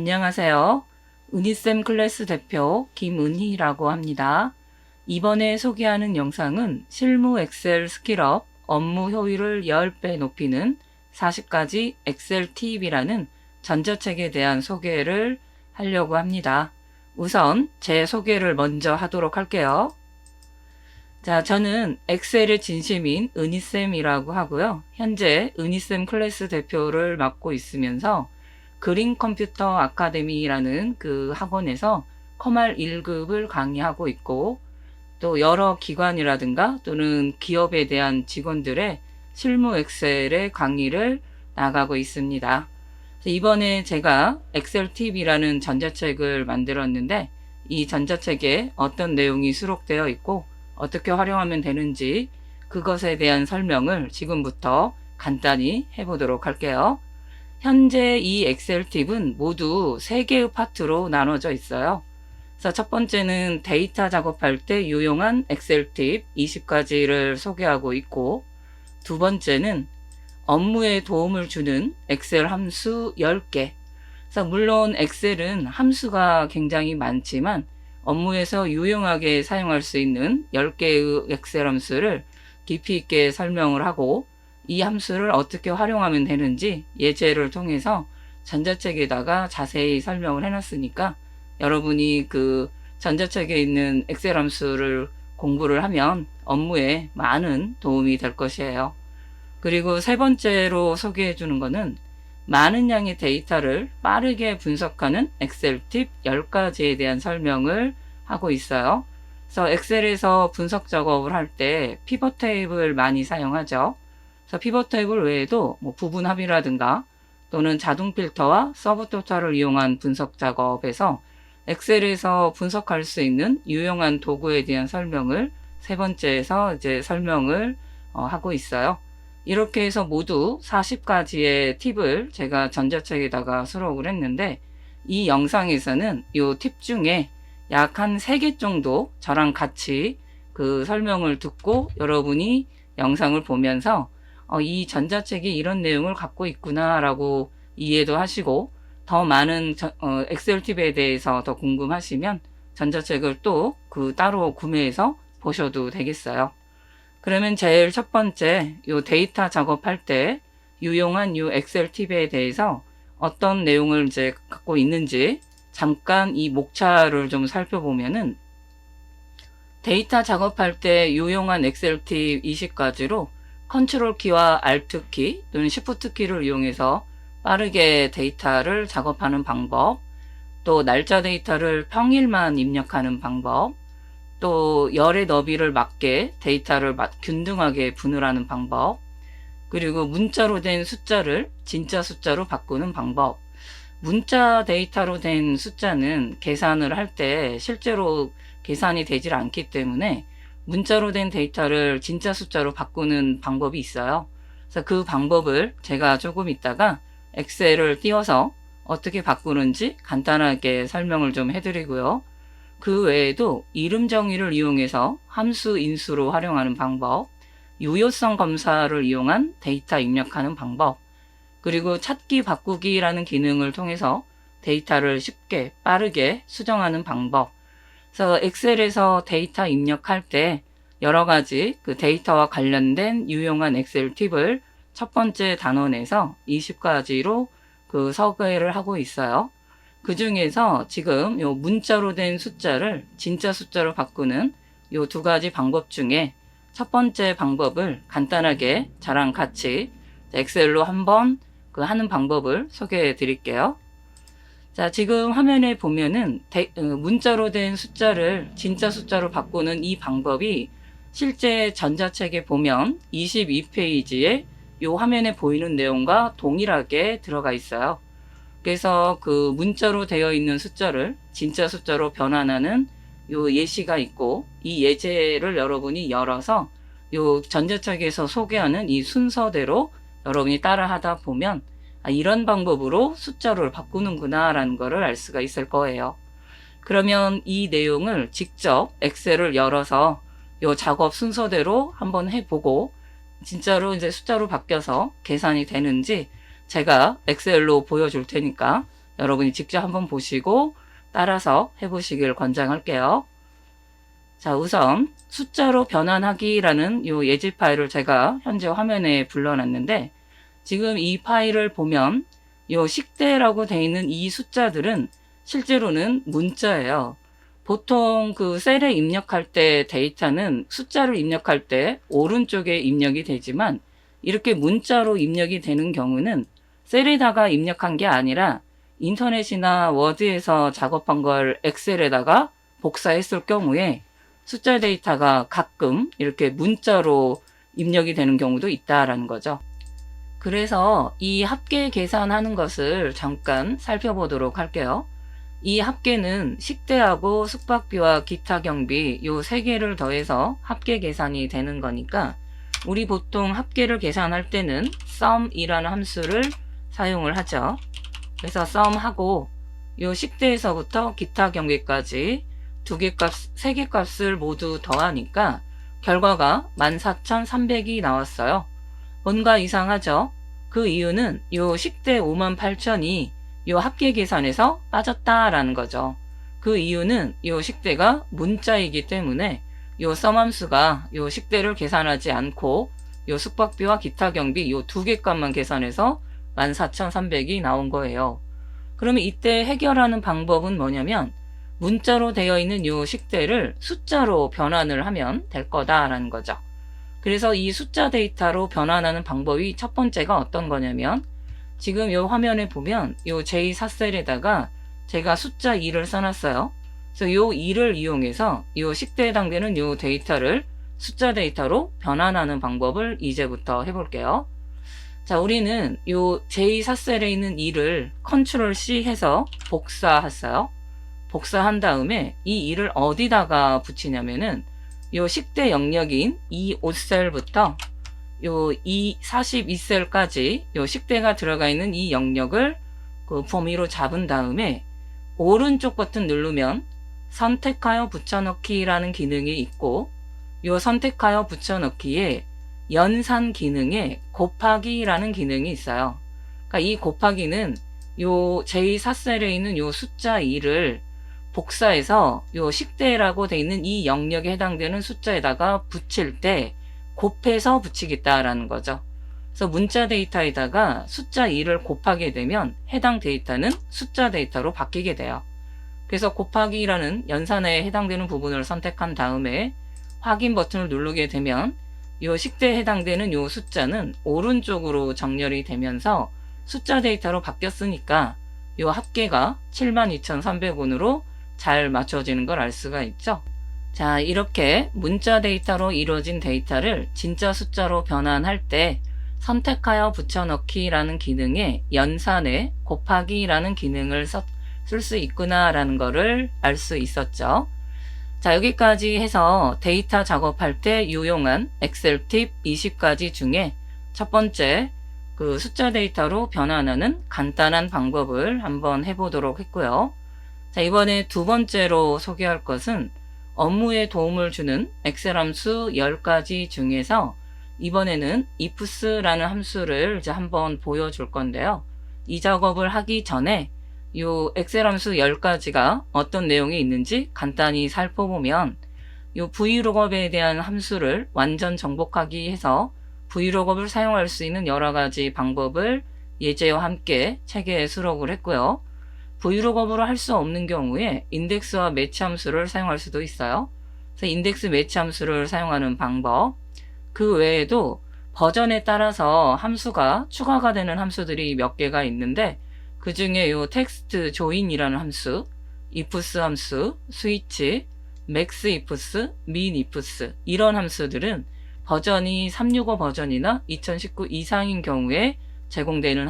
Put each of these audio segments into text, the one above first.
안녕하세요. 은희쌤 클래스 대표 김은희라고 합니다. 이번에 소개하는 영상은 실무 엑셀 스킬업 업무 효율을 10배 높이는 40가지 엑셀 팁이라는 전자책에 대한 소개를 하려고 합니다. 우선 제 소개를 먼저 하도록 할게요. 자, 저는 엑셀의 진심인 은희쌤이라고 하고요. 현재 은희쌤 클래스 대표를 맡고 있으면서 그린 컴퓨터 아카데미라는 그 학원에서 커말 1급을 강의하고 있고, 또 여러 기관이라든가 또는 기업에 대한 직원들의 실무 엑셀의 강의를 나가고 있습니다. 이번에 제가 엑셀 팁이라는 전자책을 만들었는데, 이 전자책에 어떤 내용이 수록되어 있고 어떻게 활용하면 되는지 그것에 대한 설명을 지금부터 간단히 해보도록 할게요. 현재 이 엑셀 팁은 모두 3개의 파트로 나눠져 있어요. 그래서 첫 번째는 데이터 작업할 때 유용한 엑셀 팁 20가지를 소개하고 있고, 두 번째는 업무에 도움을 주는 엑셀 함수 10개. 그래서 물론 엑셀은 함수가 굉장히 많지만 업무에서 유용하게 사용할 수 있는 10개의 엑셀 함수를 깊이 있게 설명을 하고, 이 함수를 어떻게 활용하면 되는지 예제를 통해서 전자책에다가 자세히 설명을 해놨으니까 여러분이 그 전자책에 있는 엑셀 함수를 공부를 하면 업무에 많은 도움이 될 것이에요. 그리고 세 번째로 소개해 주는 거는 많은 양의 데이터를 빠르게 분석하는 엑셀 팁 10가지에 대한 설명을 하고 있어요. 그래서 엑셀에서 분석 작업을 할 때 피벗 테이블 많이 사용하죠. 그래서 피벗 테이블 외에도 부분 합이라든가 또는 자동 필터와 서브 토탈을 이용한 분석 작업에서 엑셀에서 분석할 수 있는 유용한 도구에 대한 설명을 세 번째에서 이제 설명을 하고 있어요. 이렇게 해서 모두 40가지의 팁을 제가 전자책에다가 수록을 했는데, 이 영상에서는 이 팁 중에 약 한 3개 정도 저랑 같이 그 설명을 듣고 여러분이 영상을 보면서 이 전자책이 이런 내용을 갖고 있구나 라고 이해도 하시고, 더 많은 엑셀 팁에 대해서 더 궁금하시면 전자책을 또 따로 구매해서 보셔도 되겠어요. 그러면 제일 첫 번째 요 데이터 작업할 때 유용한 요 엑셀 팁에 대해서 어떤 내용을 이제 갖고 있는지 잠깐 이 목차를 좀 살펴보면은, 데이터 작업할 때 유용한 엑셀 팁 20가지로 컨트롤 키와 알트 키 또는 시프트 키를 이용해서 빠르게 데이터를 작업하는 방법, 또 날짜 데이터를 평일만 입력하는 방법, 또 열의 너비를 맞게 데이터를 균등하게 분할하는 방법, 그리고 문자로 된 숫자를 진짜 숫자로 바꾸는 방법. 문자 데이터로 된 숫자는 계산을 할 때 실제로 계산이 되질 않기 때문에 문자로 된 데이터를 진짜 숫자로 바꾸는 방법이 있어요. 그래서 그 방법을 제가 조금 있다가 엑셀을 띄워서 어떻게 바꾸는지 간단하게 설명을 좀 해드리고요. 그 외에도 이름 정의를 이용해서 함수 인수로 활용하는 방법, 유효성 검사를 이용한 데이터 입력하는 방법, 그리고 찾기 바꾸기라는 기능을 통해서 데이터를 쉽게 빠르게 수정하는 방법. 그래서 엑셀에서 데이터 입력할 때 여러 가지 그 데이터와 관련된 유용한 엑셀 팁을 첫 번째 단원에서 20가지로 그 소개를 하고 있어요. 그 중에서 지금 요 문자로 된 숫자를 진짜 숫자로 바꾸는 요 2가지 방법 중에 첫 번째 방법을 간단하게 저랑 같이 엑셀로 한번 하는 방법을 소개해 드릴게요. 자, 지금 화면에 보면은 문자로 된 숫자를 진짜 숫자로 바꾸는 이 방법이 실제 전자책에 보면 22페이지에 요 화면에 보이는 내용과 동일하게 들어가 있어요. 그래서 그 문자로 되어 있는 숫자를 진짜 숫자로 변환하는 요 예시가 있고, 이 예제를 여러분이 열어서 요 전자책에서 소개하는 이 순서대로 여러분이 따라 하다 보면 이런 방법으로 숫자를 바꾸는구나 라는 거를 알 수가 있을 거예요. 그러면 이 내용을 직접 엑셀을 열어서 요 작업 순서대로 한번 해보고 진짜로 이제 숫자로 바뀌어서 계산이 되는지 제가 엑셀로 보여줄 테니까 여러분이 직접 한번 보시고 따라서 해보시길 권장할게요. 자, 우선 숫자로 변환하기라는 이 예지 파일을 제가 현재 화면에 불러놨는데, 지금 이 파일을 보면 이 식대라고 되어 있는 이 숫자들은 실제로는 문자예요. 보통 그 셀에 입력할 때 데이터는 숫자를 입력할 때 오른쪽에 입력이 되지만, 이렇게 문자로 입력이 되는 경우는 셀에다가 입력한 게 아니라 인터넷이나 워드에서 작업한 걸 엑셀에다가 복사했을 경우에 숫자 데이터가 가끔 이렇게 문자로 입력이 되는 경우도 있다라는 거죠. 그래서 이 합계 계산하는 것을 잠깐 살펴보도록 할게요. 이 합계는 식대하고 숙박비와 기타 경비 요 세 개를 더해서 합계 계산이 되는 거니까, 우리 보통 합계를 계산할 때는 sum이라는 함수를 사용을 하죠. 그래서 sum하고 요 식대에서부터 기타 경비까지 세 개 값을 모두 더하니까 결과가 14,300이 나왔어요. 뭔가 이상하죠? 그 이유는 요 식대 58,000이 요 합계 계산에서 빠졌다라는 거죠. 그 이유는 요 식대가 문자이기 때문에 요 썸함수가 요 식대를 계산하지 않고 요 숙박비와 기타 경비 요 두 개 값만 계산해서 14,300이 나온 거예요. 그러면 이때 해결하는 방법은 뭐냐면, 문자로 되어 있는 요 식대를 숫자로 변환을 하면 될 거다라는 거죠. 그래서 이 숫자 데이터로 변환하는 방법이 첫 번째가 어떤 거냐면, 지금 요 화면에 보면 요 j4셀에다가 제가 숫자 2를 써놨어요. 그래서 요 2를 이용해서 요 식대에 해당되는 요 데이터를 숫자 데이터로 변환하는 방법을 이제부터 해볼게요. 자, 우리는 요 j4셀에 있는 2를 컨트롤 C 해서 복사했어요. 복사한 다음에 이 2를 어디다가 붙이냐면은 요 식대 영역인 이 5셀부터 요 42셀까지 요 식대가 들어가 있는 이 영역을 그 범위로 잡은 다음에 오른쪽 버튼 누르면 선택하여 붙여넣기라는 기능이 있고, 요 선택하여 붙여넣기에 연산 기능에 곱하기라는 기능이 있어요. 그러니까 이 곱하기는 요 j4셀에 있는 요 숫자 2를 복사해서 요 식대라고 되어 있는 이 영역에 해당되는 숫자에다가 붙일 때 곱해서 붙이겠다라는 거죠. 그래서 문자 데이터에다가 숫자 2를 곱하게 되면 해당 데이터는 숫자 데이터로 바뀌게 돼요. 그래서 곱하기라는 연산에 해당되는 부분을 선택한 다음에 확인 버튼을 누르게 되면 요 식대에 해당되는 요 숫자는 오른쪽으로 정렬이 되면서 숫자 데이터로 바뀌었으니까 요 합계가 72,300원으로 잘 맞춰지는 걸 알 수가 있죠. 자, 이렇게 문자 데이터로 이루어진 데이터를 진짜 숫자로 변환할 때 선택하여 붙여넣기라는 기능에 연산에 곱하기라는 기능을 쓸 수 있구나라는 거를 알 수 있었죠. 자, 여기까지 해서 데이터 작업할 때 유용한 엑셀 팁 20가지 중에 첫 번째, 그 숫자 데이터로 변환하는 간단한 방법을 한번 해보도록 했고요. 자, 이번에 두 번째로 소개할 것은 업무에 도움을 주는 엑셀 함수 10가지 중에서 이번에는 ifs라는 함수를 이제 한번 보여줄 건데요. 이 작업을 하기 전에 이 엑셀 함수 10가지가 어떤 내용이 있는지 간단히 살펴보면, 이 vlookup에 대한 함수를 완전 정복하기 해서 vlookup을 사용할 수 있는 여러 가지 방법을 예제와 함께 책에 수록을 했고요. vlookup으로 할 수 없는 경우에 인덱스와 매치 함수를 사용할 수도 있어요. 그래서 인덱스 매치 함수를 사용하는 방법, 그 외에도 버전에 따라서 함수가 추가가 되는 함수들이 몇 개가 있는데, 그 중에 요 텍스트 조인이라는 함수, ifs 함수, 스위치, max ifs, min ifs 이런 함수들은 버전이 365 버전이나 2019 이상인 경우에 제공되는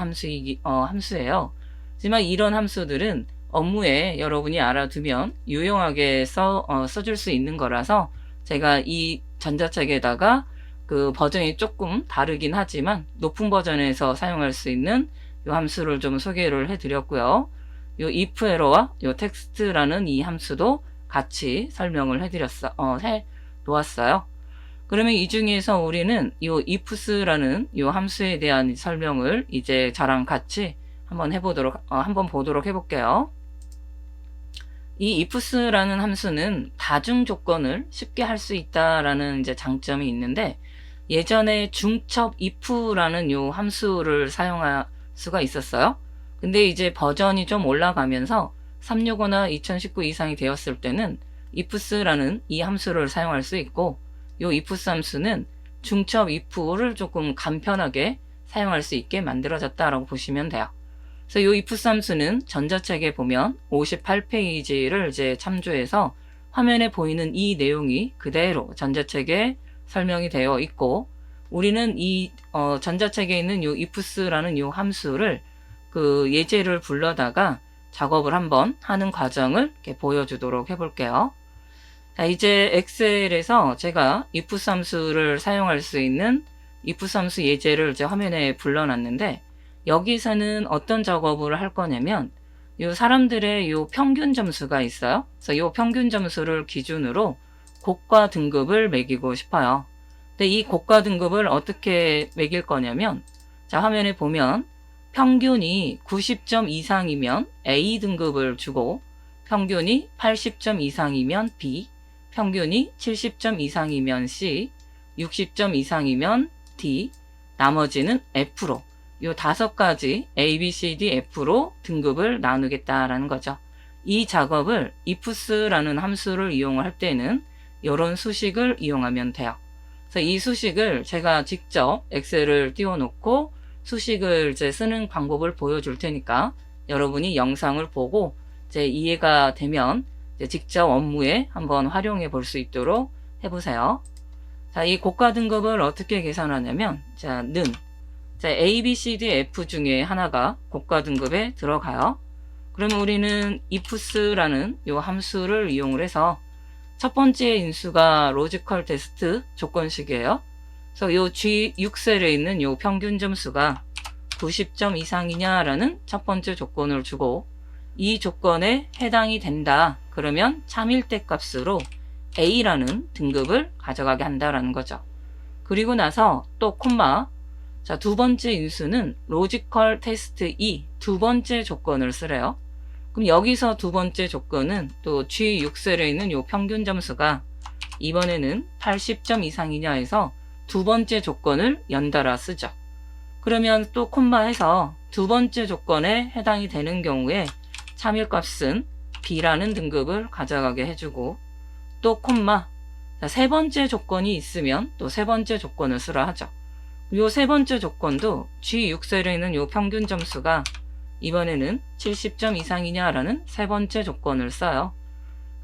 함수예요. 하지만 이런 함수들은 업무에 여러분이 알아두면 유용하게 써줄 수 있는 거라서 제가 이 전자책에다가 그 버전이 조금 다르긴 하지만 높은 버전에서 사용할 수 있는 이 함수를 좀 소개를 해드렸고요. 이 if 에러와 이 텍스트라는 이 함수도 같이 설명을 해 놓았어요. 그러면 이 중에서 우리는 이 ifs라는 이 함수에 대한 설명을 이제 저랑 같이 한번 보도록 해볼게요. 이 ifs라는 함수는 다중 조건을 쉽게 할 수 있다라는 이제 장점이 있는데, 예전에 중첩 if라는 요 함수를 사용할 수가 있었어요. 근데 이제 버전이 좀 올라가면서 365나 2019 이상이 되었을 때는 ifs라는 이 함수를 사용할 수 있고, 요 ifs 함수는 중첩 if를 조금 간편하게 사용할 수 있게 만들어졌다라고 보시면 돼요. 그래서 요 ifs 함수는 전자책에 보면 58페이지를 이제 참조해서 화면에 보이는 이 내용이 그대로 전자책에 설명이 되어 있고, 우리는 이 전자책에 있는 요 ifs라는 요 함수를 그 예제를 불러다가 작업을 한번 하는 과정을 이렇게 보여주도록 해볼게요. 자, 이제 엑셀에서 제가 ifs 함수를 사용할 수 있는 ifs 함수 예제를 이제 화면에 불러놨는데, 여기서는 어떤 작업을 할 거냐면, 요 사람들의 요 평균 점수가 있어요. 그래서 요 평균 점수를 기준으로 곡과 등급을 매기고 싶어요. 근데 이 곡과 등급을 어떻게 매길 거냐면, 자, 화면에 보면 평균이 90점 이상이면 A 등급을 주고, 평균이 80점 이상이면 B, 평균이 70점 이상이면 C, 60점 이상이면 D, 나머지는 F로, 요 5가지 A, B, C, D, F로 등급을 나누겠다라는 거죠. 이 작업을 ifs라는 함수를 이용할 때는 이런 수식을 이용하면 돼요. 그래서 이 수식을 제가 직접 엑셀을 띄워놓고 수식을 이제 쓰는 방법을 보여줄 테니까, 여러분이 영상을 보고 이제 이해가 되면 이제 직접 업무에 한번 활용해 볼 수 있도록 해보세요. 자, 이 곡과 등급을 어떻게 계산하냐면, 자, A, B, C, D, F 중에 하나가 곡과 등급에 들어가요. 그러면 우리는 ifs라는 요 함수를 이용을 해서 첫 번째 인수가 로지컬 테스트 조건식이에요. 그래서 요 G6셀에 있는 요 평균 점수가 90점 이상이냐라는 첫 번째 조건을 주고, 이 조건에 해당이 된다 그러면 참일대 값으로 A라는 등급을 가져가게 한다라는 거죠. 그리고 나서 또 콤마, 자, 두 번째 인수는 로지컬 테스트 2 두 번째 조건을 쓰래요. 그럼 여기서 두 번째 조건은 또 G6셀에 있는 요 평균 점수가 이번에는 80점 이상이냐 해서 두 번째 조건을 연달아 쓰죠. 그러면 또 콤마 해서 두 번째 조건에 해당이 되는 경우에 참일값은 B라는 등급을 가져가게 해주고, 또 콤마, 자, 세 번째 조건이 있으면 또 세 번째 조건을 쓰라 하죠. 요 세 번째 조건도 G6셀에 있는 요 평균 점수가 이번에는 70점 이상이냐라는 세 번째 조건을 써요.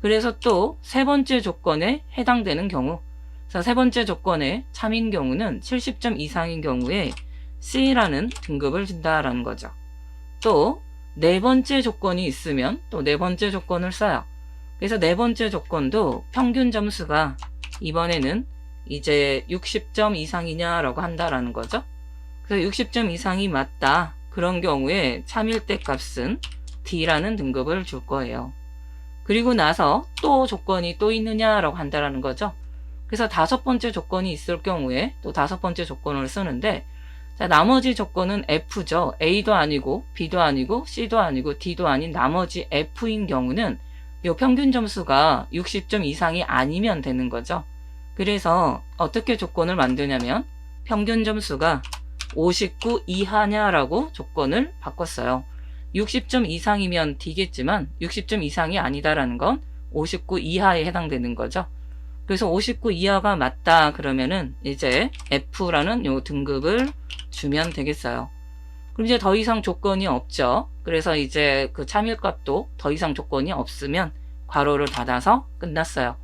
그래서 또 세 번째 조건에 해당되는 경우, 그래서 세 번째 조건에 참인 경우는 70점 이상인 경우에 C라는 등급을 준다라는 거죠. 또 네 번째 조건이 있으면 또 네 번째 조건을 써요. 그래서 네 번째 조건도 평균 점수가 이번에는 이제 60점 이상이냐라고 한다라는 거죠. 그래서 60점 이상이 맞다 그런 경우에 참일대 값은 D라는 등급을 줄 거예요. 그리고 나서 또 조건이 또 있느냐라고 한다라는 거죠. 그래서 다섯 번째 조건이 있을 경우에 또 다섯 번째 조건을 쓰는데, 자, 나머지 조건은 F죠. A도 아니고 B도 아니고 C도 아니고 D도 아닌 나머지 F인 경우는 요 평균 점수가 60점 이상이 아니면 되는 거죠. 그래서 어떻게 조건을 만드냐면, 평균 점수가 59 이하냐라고 조건을 바꿨어요. 60점 이상이면 D겠지만 60점 이상이 아니다라는 건 59 이하에 해당되는 거죠. 그래서 59 이하가 맞다 그러면은 이제 F라는 요 등급을 주면 되겠어요. 그럼 이제 더 이상 조건이 없죠. 그래서 이제 그 참일값도 더 이상 조건이 없으면 괄호를 닫아서 끝났어요.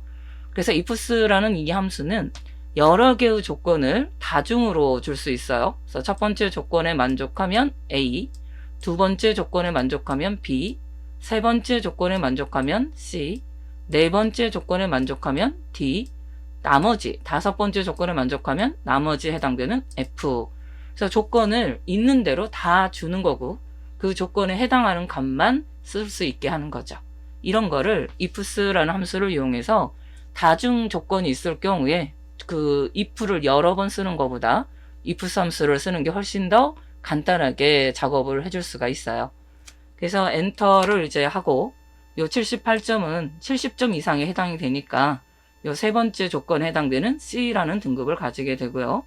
그래서 ifs라는 이 함수는 여러 개의 조건을 다중으로 줄 수 있어요. 그래서 첫 번째 조건에 만족하면 A, 두 번째 조건에 만족하면 B, 세 번째 조건에 만족하면 C, 네 번째 조건에 만족하면 D, 나머지 다섯 번째 조건에 만족하면 나머지 해당되는 F. 그래서 조건을 있는 대로 다 주는 거고, 그 조건에 해당하는 값만 쓸 수 있게 하는 거죠. 이런 거를 ifs라는 함수를 이용해서 다중 조건이 있을 경우에 그 if를 여러 번 쓰는 것보다 ifs 함수를 쓰는 게 훨씬 더 간단하게 작업을 해줄 수가 있어요. 그래서 엔터를 이제 하고 요 78점은 70점 이상에 해당이 되니까 요 세 번째 조건에 해당되는 C라는 등급을 가지게 되고요.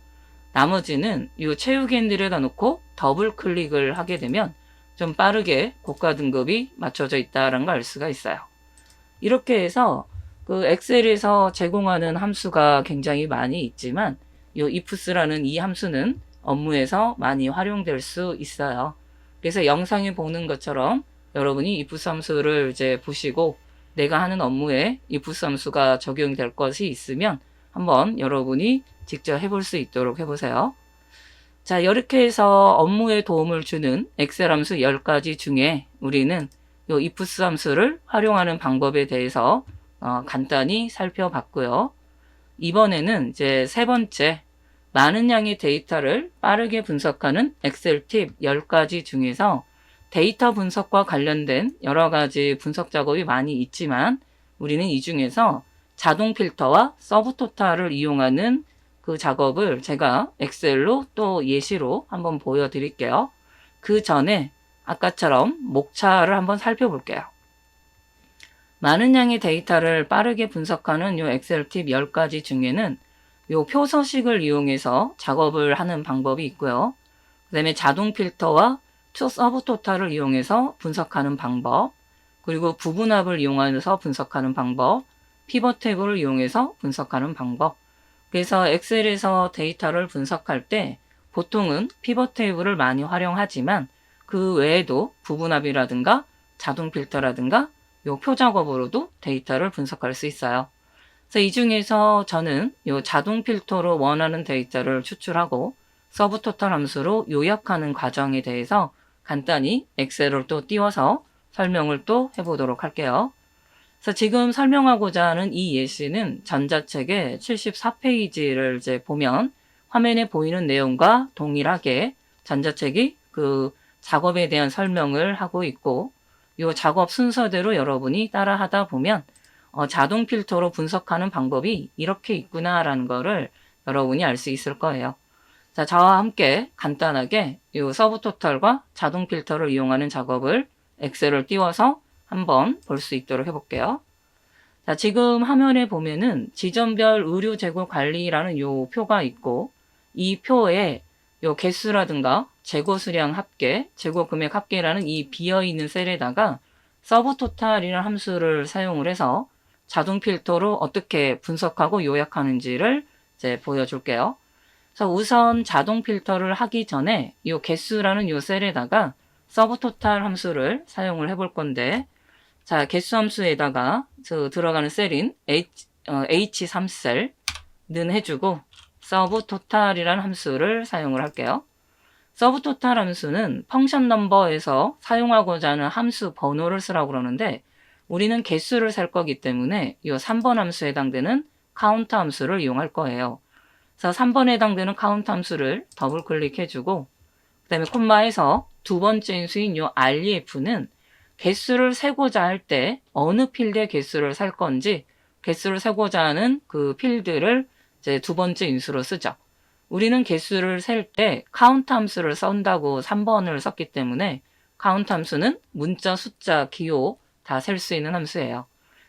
나머지는 요 채우기 핸들에다 놓고 더블 클릭을 하게 되면 좀 빠르게 고가 등급이 맞춰져 있다는 걸 알 수가 있어요. 이렇게 해서 그 엑셀에서 제공하는 함수가 굉장히 많이 있지만 요 ifs라는 이 함수는 업무에서 많이 활용될 수 있어요. 그래서 영상에 보는 것처럼 여러분이 ifs 함수를 이제 보시고 내가 하는 업무에 ifs 함수가 적용될 것이 있으면 한번 여러분이 직접 해볼 수 있도록 해보세요. 자, 이렇게 해서 업무에 도움을 주는 엑셀 함수 10가지 중에 우리는 요 ifs 함수를 활용하는 방법에 대해서 간단히 살펴봤고요. 이번에는 이제 세 번째, 많은 양의 데이터를 빠르게 분석하는 엑셀 팁 10가지 중에서 데이터 분석과 관련된 여러 가지 분석 작업이 많이 있지만 우리는 이 중에서 자동 필터와 서브토탈을 이용하는 그 작업을 제가 엑셀로 또 예시로 한번 보여드릴게요. 그 전에 아까처럼 목차를 한번 살펴볼게요. 많은 양의 데이터를 빠르게 분석하는 요 엑셀 팁 10가지 중에는 요 표서식을 이용해서 작업을 하는 방법이 있고요. 그 다음에 자동 필터와 서브토탈을 이용해서 분석하는 방법, 그리고 부분합을 이용해서 분석하는 방법, 피벗 테이블을 이용해서 분석하는 방법. 그래서 엑셀에서 데이터를 분석할 때 보통은 피벗 테이블을 많이 활용하지만 그 외에도 부분합이라든가 자동 필터라든가 요 표 작업으로도 데이터를 분석할 수 있어요. 그래서 이 중에서 저는 요 자동 필터로 원하는 데이터를 추출하고 서브토탈 함수로 요약하는 과정에 대해서 간단히 엑셀을 또 띄워서 설명을 또 해보도록 할게요. 그래서 지금 설명하고자 하는 이 예시는 전자책의 74페이지를 이제 보면 화면에 보이는 내용과 동일하게 전자책이 그 작업에 대한 설명을 하고 있고 이 작업 순서대로 여러분이 따라 하다 보면 자동 필터로 분석하는 방법이 이렇게 있구나라는 거를 여러분이 알 수 있을 거예요. 자, 저와 함께 간단하게 이 서브토탈과 자동 필터를 이용하는 작업을 엑셀을 띄워서 한번 볼 수 있도록 해볼게요. 자, 지금 화면에 보면은 지점별 의료 재고 관리라는 요 표가 있고 이 표에 요 개수라든가 재고 수량 합계, 재고 금액 합계라는 이 비어있는 셀에다가 서브토탈이라는 함수를 사용을 해서 자동 필터로 어떻게 분석하고 요약하는지를 이제 보여줄게요. 그래서 우선 자동 필터를 하기 전에 이 개수라는 이 셀에다가 서브토탈 함수를 사용을 해볼 건데, 자, 개수 함수에다가 들어가는 셀인 H3셀 는 해주고 서브토탈이라는 함수를 사용을 할게요. 서브토탈 함수는 펑션 넘버에서 사용하고자 하는 함수 번호를 쓰라고 그러는데 우리는 개수를 살 거기 때문에 이 3번 함수에 해당되는 카운트 함수를 이용할 거예요. 그래서 3번에 해당되는 카운트 함수를 더블 클릭해주고 그 다음에 콤마에서 두 번째 인수인 이 ref는 개수를 세고자 할 때 어느 필드의 개수를 살 건지 개수를 세고자 하는 그 필드를 이제 두 번째 인수로 쓰죠. 우리는 개수를 셀 때 카운트 함수를 쓴다고 3번을 썼기 때문에 카운트 함수는 문자, 숫자, 기호 다 셀 수 있는 함수예요.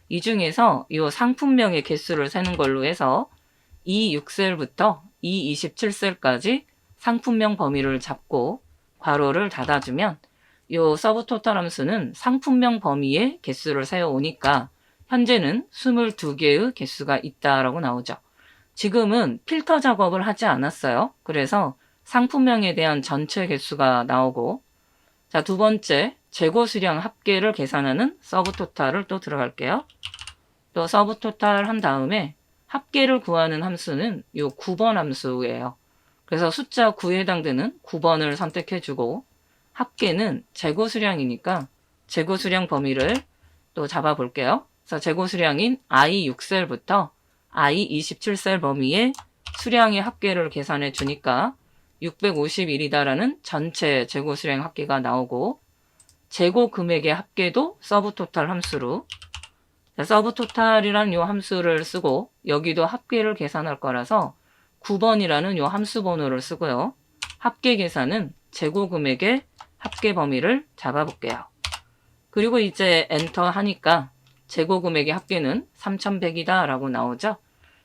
이 중에서 이 상품명의 개수를 세는 걸로 해서 E6셀부터 E27셀까지 상품명 범위를 잡고 괄호를 닫아주면 이 서브토탈 함수는 상품명 범위의 개수를 세어오니까 현재는 22개의 개수가 있다라고 나오죠. 지금은 필터 작업을 하지 않았어요. 그래서 상품명에 대한 전체 개수가 나오고, 자, 두 번째 재고 수량 합계를 계산하는 서브토탈을 또 들어갈게요. 또 서브토탈 한 다음에 합계를 구하는 함수는 이 9번 함수예요. 그래서 숫자 9에 해당되는 9번을 선택해주고 합계는 재고 수량이니까 재고 수량 범위를 또 잡아볼게요. 그래서 재고 수량인 I6셀부터 I27셀 범위의 수량의 합계를 계산해 주니까 651이다라는 전체 재고 수량 합계가 나오고 재고 금액의 합계도 서브토탈 함수로 서브토탈이라는 요 함수를 쓰고 여기도 합계를 계산할 거라서 9번이라는 요 함수 번호를 쓰고요. 합계 계산은 재고 금액의 합계 범위를 잡아볼게요. 그리고 이제 엔터 하니까 재고 금액의 합계는 3,100이다 라고 나오죠.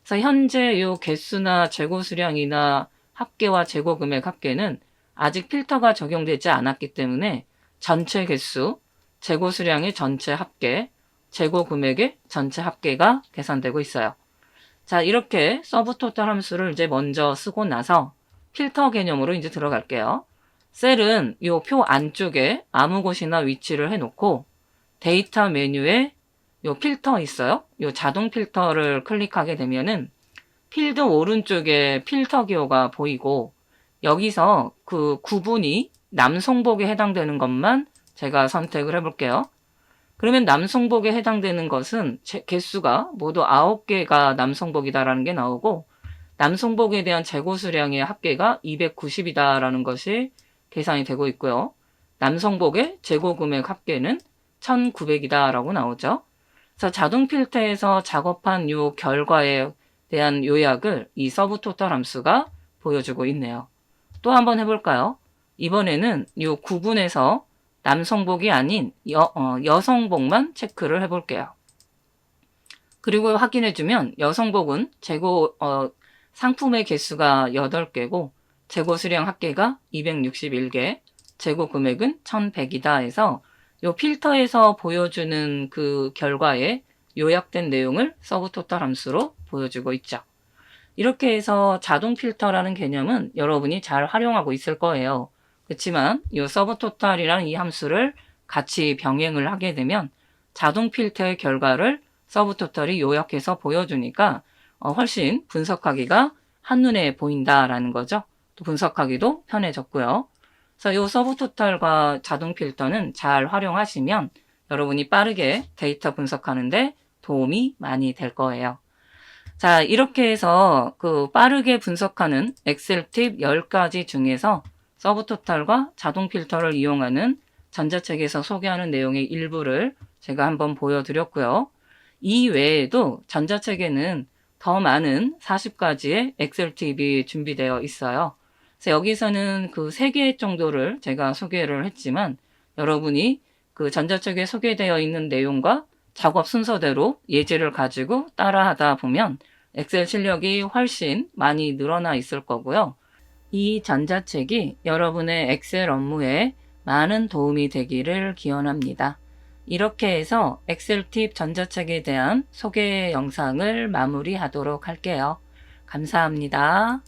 그래서 현재 이 개수나 재고 수량이나 합계와 재고 금액 합계는 아직 필터가 적용되지 않았기 때문에 전체 개수, 재고 수량의 전체 합계, 재고 금액의 전체 합계가 계산되고 있어요. 자, 이렇게 서브토탈 함수를 이제 먼저 쓰고 나서 필터 개념으로 이제 들어갈게요. 셀은 이 표 안쪽에 아무 곳이나 위치를 해놓고 데이터 메뉴에 요 필터 있어요. 요 자동 필터를 클릭하게 되면은 필드 오른쪽에 필터 기호가 보이고 여기서 그 구분이 남성복에 해당되는 것만 제가 선택을 해볼게요. 그러면 남성복에 해당되는 것은 개수가 모두 9개가 남성복이다라는 게 나오고 남성복에 대한 재고 수량의 합계가 290이다라는 것이 계산이 되고 있고요. 남성복의 재고 금액 합계는 1900이다라고 나오죠. 그래서 자동 필터에서 작업한 이 결과에 대한 요약을 이 서브토탈 함수가 보여주고 있네요. 또 한번 해볼까요? 이번에는 이 구분에서 남성복이 아닌 여성복만 체크를 해볼게요. 그리고 확인해주면 여성복은 재고 상품의 개수가 8개고 재고 수량 합계가 261개, 재고 금액은 1100이다 해서 이 필터에서 보여주는 그 결과에 요약된 내용을 서브토탈 함수로 보여주고 있죠. 이렇게 해서 자동 필터라는 개념은 여러분이 잘 활용하고 있을 거예요. 그렇지만 이 서브토탈이라는 이 함수를 같이 병행을 하게 되면 자동 필터의 결과를 서브토탈이 요약해서 보여주니까 훨씬 분석하기가 한눈에 보인다라는 거죠. 또 분석하기도 편해졌고요. 그래서 이 서브토탈과 자동 필터는 잘 활용하시면 여러분이 빠르게 데이터 분석하는데 도움이 많이 될 거예요. 자, 이렇게 해서 그 빠르게 분석하는 엑셀 팁 10가지 중에서 서브토탈과 자동 필터를 이용하는 전자책에서 소개하는 내용의 일부를 제가 한번 보여드렸고요. 이 외에도 전자책에는 더 많은 40가지의 엑셀 팁이 준비되어 있어요. 그래서 여기서는 그 3개 정도를 제가 소개를 했지만 여러분이 그 전자책에 소개되어 있는 내용과 작업 순서대로 예제를 가지고 따라하다 보면 엑셀 실력이 훨씬 많이 늘어나 있을 거고요. 이 전자책이 여러분의 엑셀 업무에 많은 도움이 되기를 기원합니다. 이렇게 해서 엑셀 팁 전자책에 대한 소개 영상을 마무리하도록 할게요. 감사합니다.